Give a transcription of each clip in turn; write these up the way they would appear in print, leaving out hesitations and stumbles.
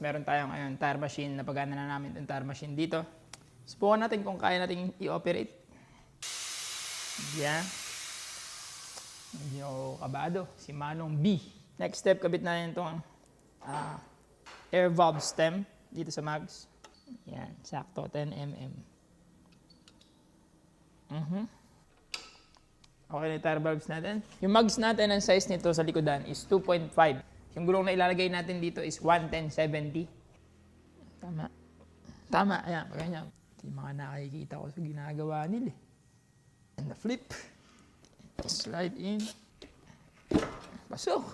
Meron tayong ngayon tire machine na pagana na namin yung tire machine dito. Subukan natin kung kaya natin i-operate. Yan. Medyo kabado. Si Manong B. Next step, kabit natin itong air valve stem dito sa mags. Yan. Sakto. 10 mm. Okay na yung tire valves natin. Yung mags natin, ang size nito sa likodan is 2.5. Yung gulong na ilalagay natin dito is 110/70. Tama. Tama. Ayan, ganyan. Yung mga nakikita ko sa ginagawa nila. And the flip. Slide in. Pasok.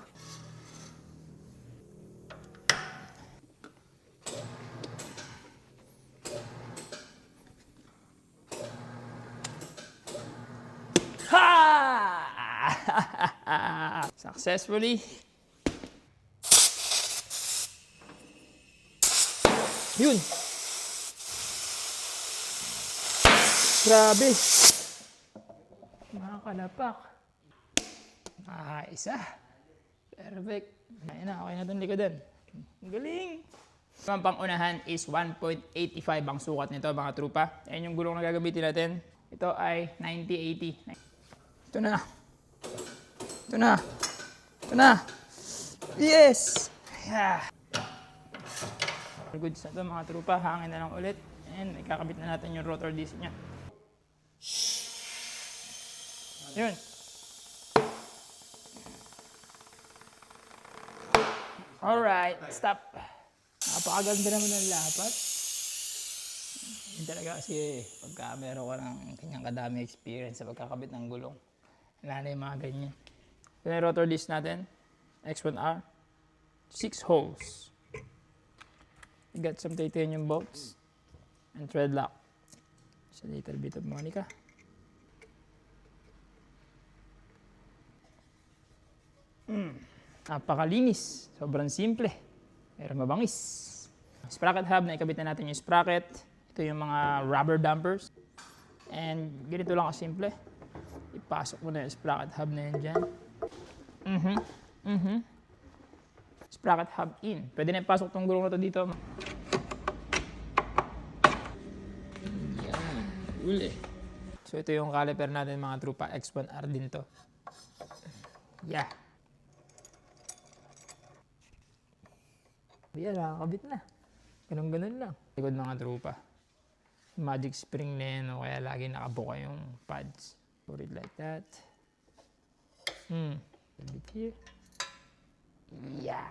Ha! Successfully. Yun. Grabe. Mga kalapak. Isa. Perfect. Ayun na, okay na itong likodan. Galing. Ang pangunahan is 1.85 ang sukat nito mga trupa. Ayun yung gulong na gagamitin natin. Ito ay 90/80. Ito na. Ito na. Ito na. Yes! Yeah. Goods na ito mga trupa. Hangin na lang ulit. And ikakabit na natin yung rotor disc niya. Yun. Alright, stop. Napakaganda naman ng lapat. Yun talaga kasi pagka meron ka ng kanyang kadami experience sa pagkakabit ng gulong. Wala na yung mga ganyan. Ito yung rotor disc natin. X1R. 6 holes. You got some titanium bolts. And thread lock. Just a little bit of Monica. Napakalinis. Sobrang simple. Pero mabangis. Sprocket hub, naikabit na natin yung sprocket. Ito yung mga rubber dampers. And ganito lang kasimple. Ipasok mo na yung sprocket hub na yan dyan. Sprocket hub in. Pwede na ipasok tong gulong na to dito. Yan. Uli. So ito yung caliper natin mga trupa. X1R din to. Yeah. Yan, nakakabit na. Ganun-ganun lang. Likod mga trupa. Magic spring na yan, o kaya lagi nakabuka yung pads. Put it like that. A bit here. Yeah.